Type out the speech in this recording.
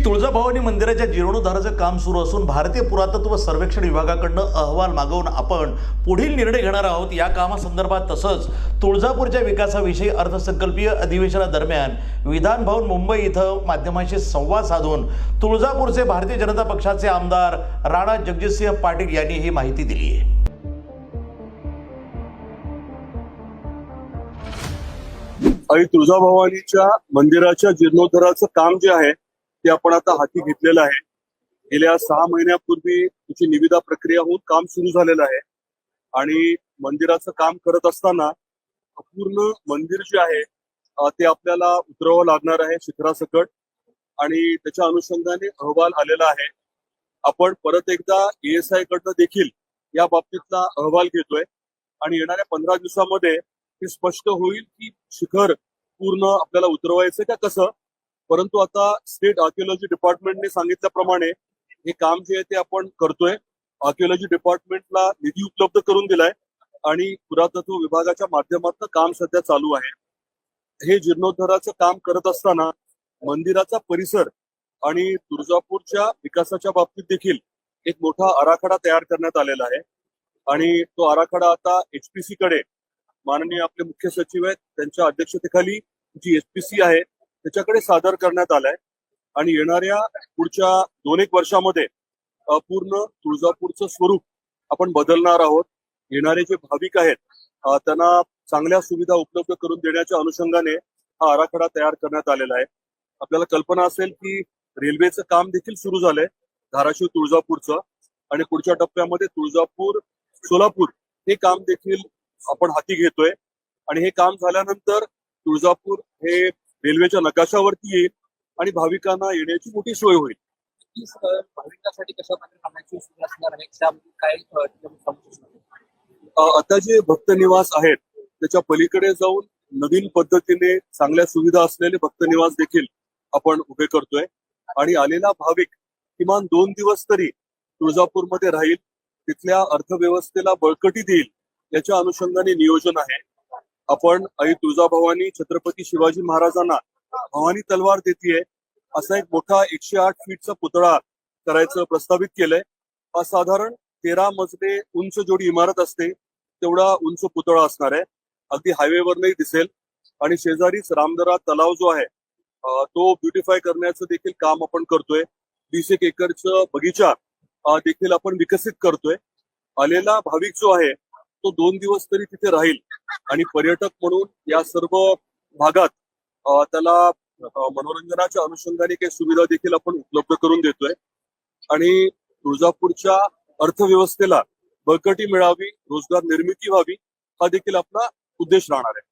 तुळजाभवानी मंदिराच्या जीर्णोद्धाराचं काम सुरू असून भारतीय पुरातत्व सर्वेक्षण विभागाकडून अहवाल मागवून आपण पुढील निर्णय घेणार आहोत। या कामासंदर्भात तसंच तुळजापूरच्या विकासाविषयी अर्थसंकल्पीय अधिवेशनादरम्यान विधान भवन मुंबई इथं माध्यमांशी संवाद साधून तुळजापूरचे भारतीय जनता पक्षाचे आमदार राणा जगजितसिंह पाटील यांनी ही माहिती दिली आहे। आई तुळजाभवानीच्या मंदिराच्या जीर्णोद्धाराचं काम जे आहे ते आपण आता हाती घेतलेलं आहे। गेल्या 6 महिन्यापूर्वी त्याची निविदा प्रक्रिया होऊन काम सुरू झालेलं आहे आणि मंदिराचं काम करत असताना पूर्ण मंदिर जे आहे ते आपल्याला उतरवावं लागणार आहे शिखरासकट आणि त्याच्या अनुषंगाने अहवाल आलेला आहे। आपण परत एकदा ESI कडनं देखील या बाबतीतला अहवाल घेतोय आणि येणाऱ्या 15 दिवसामध्ये हे स्पष्ट होईल की शिखर पूर्ण आपल्याला उतरवायचं का कसं। परंतु आता स्टेट आर्किओलॉजी डिपार्टमेंटने सांगितल्याप्रमाणे हे काम जे आहे ते आपण करतोय। आर्किओलॉजी डिपार्टमेंटला निधी उपलब्ध करून दिलाय आणि पुरातत्व विभागाच्या माध्यमातून काम सध्या चालू आहे। हे जीर्णोद्धाराचं काम करत असताना मंदिराचा परिसर आणि तुळजापूरच्या विकासाच्या बाबतीत देखील एक मोठा आराखडा तयार करण्यात आलेला आहे आणि तो आराखडा आता HPC कडे माननीय आपले मुख्य सचिव आहेत त्यांच्या अध्यक्षतेखाली जी HPC आहे त्याच्याकडे सादर करण्यात आलाय आणि येणाऱ्या पुढच्या 2-1 वर्षामध्ये पूर्ण तुळजापूरचं स्वरूप आपण बदलणार आहोत। येणारे जे भाविक आहेत त्यांना चांगल्या सुविधा उपलब्ध करून देण्याच्या अनुषंगाने हा आराखडा तयार करण्यात आलेला आहे। आपल्याला कल्पना असेल की रेल्वेचं काम देखील सुरू झालंय धाराशिव तुळजापूरचं आणि पुढच्या टप्प्यामध्ये तुळजापूर सोलापूर हे काम देखील आपण हाती घेतोय आणि हे काम झाल्यानंतर तुळजापूर हे रेल्वेच्या नकाशावरती येईल आणि भाविकांना येण्याची मोठी सोय होईल। भाविकांसाठी कशा प्रकारची सोय असणार आहे त्याबद्दल काय आता जे भक्त निवास आहेत त्याच्या पलीकडे जाऊन नवीन पद्धतीने चांगल्या सुविधा असलेले भक्त निवास देखील आपण उभे करतोय आणि आलेला भाविक किमान 2 दिवस तरी तुळजापूरमध्ये राहील, तिथल्या अर्थव्यवस्थेला बळकटी देईल याच्या अनुषंगाने नियोजन आहे। आपण आई तुळजाभवानी छत्रपती शिवाजी महाराजांना भवानी तलवार देतीये असा एक मोठा 108 फीटचा पुतळा करायचं प्रस्तावित केलंय। हा साधारण 13 मजले उंच जेवढी इमारत असते तेवढा उंच पुतळा असणार आहे। अगदी हायवेवरही दिसेल आणि शेजारीच रामदरा तलाव जो आहे तो ब्युटिफाय करण्याचं देखील काम आपण करतोय। 20 एकरचं बगीचा देखील आपण विकसित करतोय। आलेला भाविक जो आहे तो 2 दिवस तरी तिथे राहील आणि पर्यटक म्हणून या सर्व भागात त्याला मनोरंजनाच्या अनुषंगाने काही सुविधा देखील आपण उपलब्ध करून देतोय आणि तुळजापूरच्या अर्थव्यवस्थेला बळकटी मिळावी, रोजगार निर्मिती व्हावी हा देखील आपला उद्देश राहणार आहे।